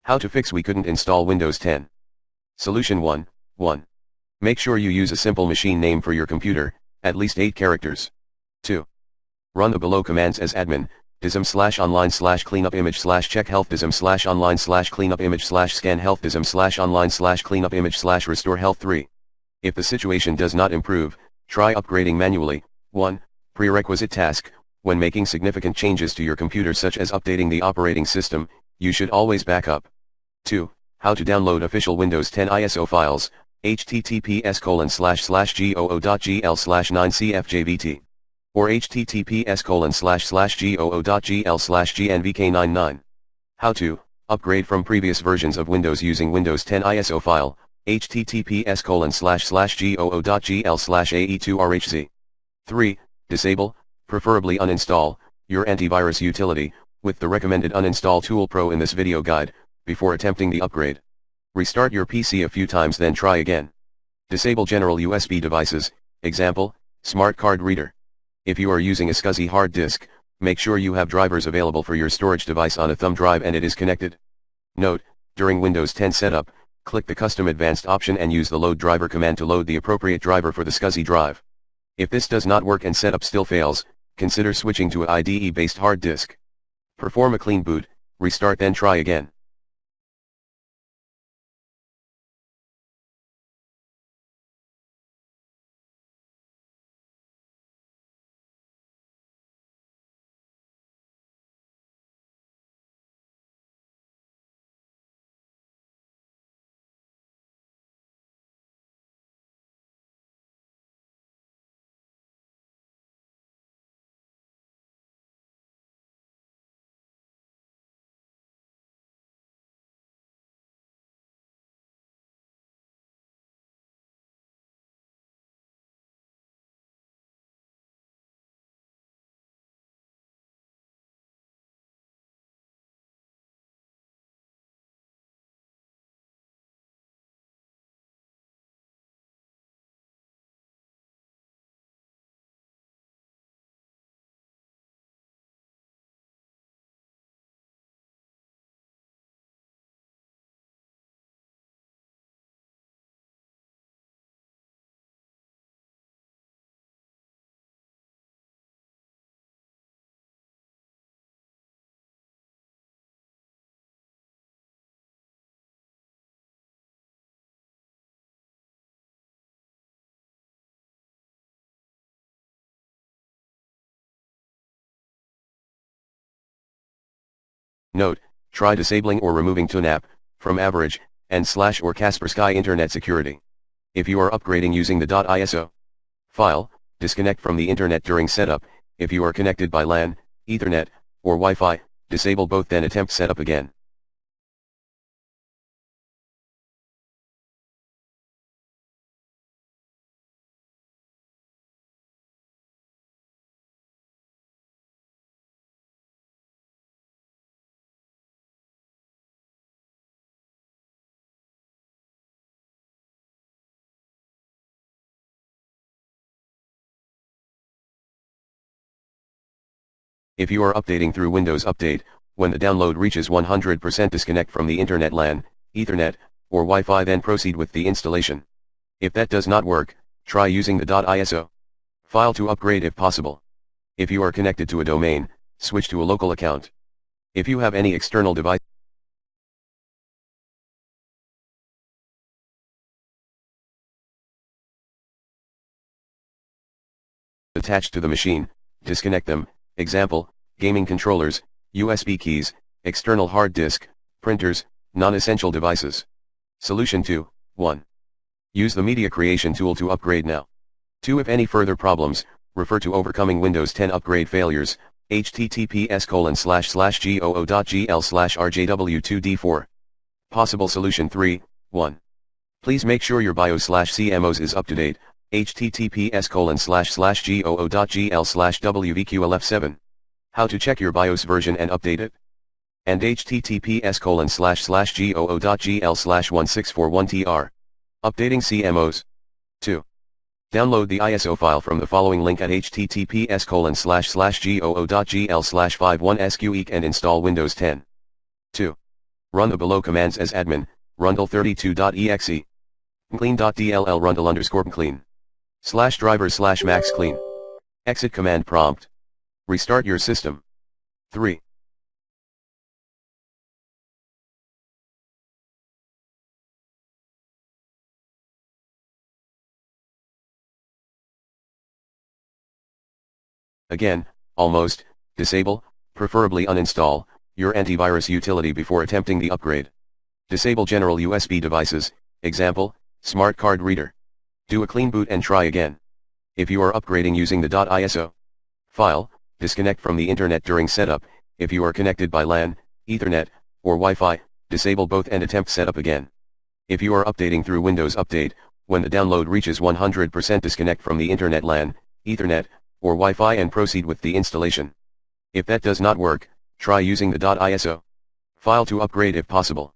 How to fix we couldn't install Windows 10. Solution 1. 1. Make sure you use a simple machine name for your computer, at least 8 characters. 2. Run the below commands as admin, dism/online/cleanupimage/check health dism/online/cleanupimage/scan health dism/online/cleanupimage/restore health. 3. If the situation does not improve, try upgrading manually. 1. Prerequisite task: when making significant changes to your computer such as updating the operating system, you should always back up. 2. How to download official Windows 10 ISO files, https://goo.gl/9cfjvt or https://goo.gl/gnvk99. How to upgrade from previous versions of Windows using Windows 10 ISO file, https://goo.gl/ae2rhz. 3. Disable, preferably uninstall, your antivirus utility, with the recommended uninstall tool Pro in this video guide, before attempting the upgrade. Restart your PC a few times then try again. Disable general USB devices, example, smart card reader. If you are using a SCSI hard disk, make sure you have drivers available for your storage device on a thumb drive and it is connected. Note, during Windows 10 setup, click the Custom Advanced option and use the Load Driver command to load the appropriate driver for the SCSI drive. If this does not work and setup still fails, consider switching to a IDE-based hard disk. Perform a clean boot, restart then try again. Note, try disabling or removing TUNAP, from average, and / or Kaspersky Internet Security. If you are upgrading using the .iso file, disconnect from the internet during setup. If you are connected by LAN, Ethernet, or Wi-Fi, disable both then attempt setup again. If you are updating through Windows Update, when the download reaches 100% disconnect from the internet LAN, Ethernet, or Wi-Fi then proceed with the installation. If that does not work, try using the .iso file to upgrade if possible. If you are connected to a domain, switch to a local account. If you have any external device attached to the machine, disconnect them. Example, gaming controllers, USB keys, external hard disk, printers, non-essential devices. Solution 2. 1. Use the media creation tool to upgrade now. 2. If any further problems, refer to Overcoming Windows 10 Upgrade Failures, https://goo.gl/rjw2d4. Possible solution 3. 1. Please make sure your BIOS/CMOS is up to date, https://goo.gl/wvqlf7. How to check your BIOS version and update it? And https://goo.gl/1641tr. Updating CMOS. 2. Download the ISO file from the following link at https://goo.gl/51sqeek and install Windows 10. 2. Run the below commands as admin, rundle32.exe, clean.dll rundle_clean, /drivers/max clean. Exit command prompt. Restart your system. 3. Again, almost, disable, preferably uninstall, your antivirus utility before attempting the upgrade. Disable general USB devices, example, smart card reader. Do a clean boot and try again. If you are upgrading using the .iso file, disconnect from the internet during setup. If you are connected by LAN, Ethernet, or Wi-Fi, disable both and attempt setup again. If you are updating through Windows Update, when the download reaches 100% disconnect from the internet LAN, Ethernet, or Wi-Fi and proceed with the installation. If that does not work, try using the .iso file to upgrade if possible.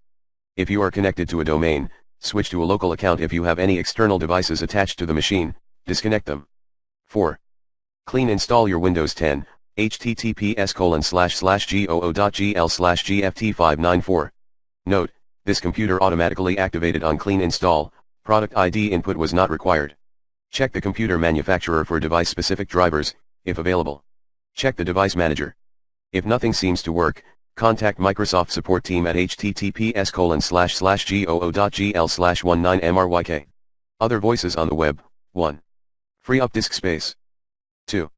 If you are connected to a domain, switch to a local account. If you have any external devices attached to the machine, disconnect them. 4. Clean install your Windows 10, https://goo.gl/gft594. Note, this computer automatically activated on clean install, product ID input was not required. Check the computer manufacturer for device-specific drivers, if available. Check the device manager. If nothing seems to work, contact Microsoft support team at https://goo.gl/19mryk. Other voices on the web. 1. Free up disk space. 2.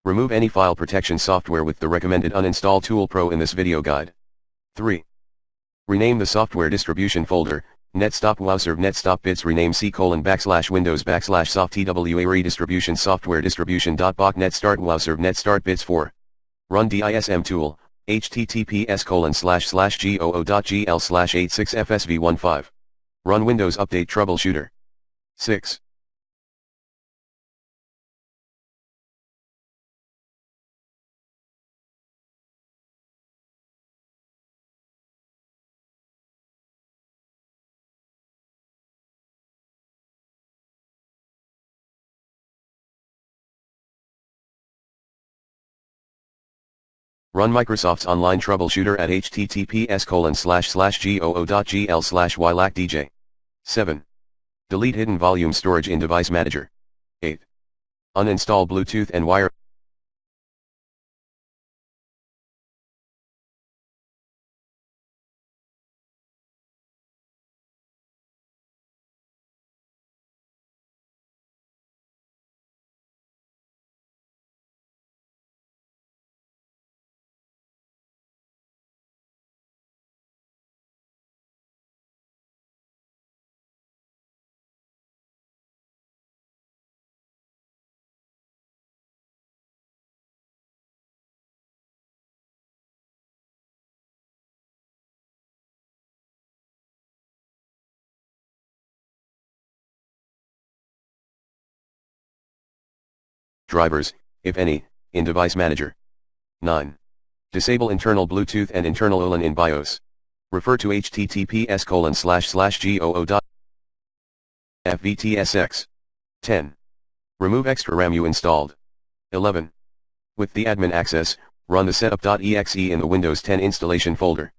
Remove any file protection software with the recommended uninstall tool pro in this video guide. 3. Rename the software distribution folder, netstop wowserve netstop bits rename c:\windows\soft twa redistribution software distribution.bach netstart wowserve netstart bits 4. Run dism tool, https://goo.gl/86fsv15. Run Windows Update Troubleshooter. 6. Run Microsoft's online troubleshooter at https://goo.gl/ylacdj. 7. Delete hidden volume storage in Device Manager. 8. Uninstall Bluetooth and wire. Drivers, if any, in Device Manager. 9. Disable internal Bluetooth and internal OLAN in BIOS. Refer to https://goo.fvtsx. 10. Remove extra RAM you installed. 11. With the admin access, run the setup.exe in the Windows 10 installation folder.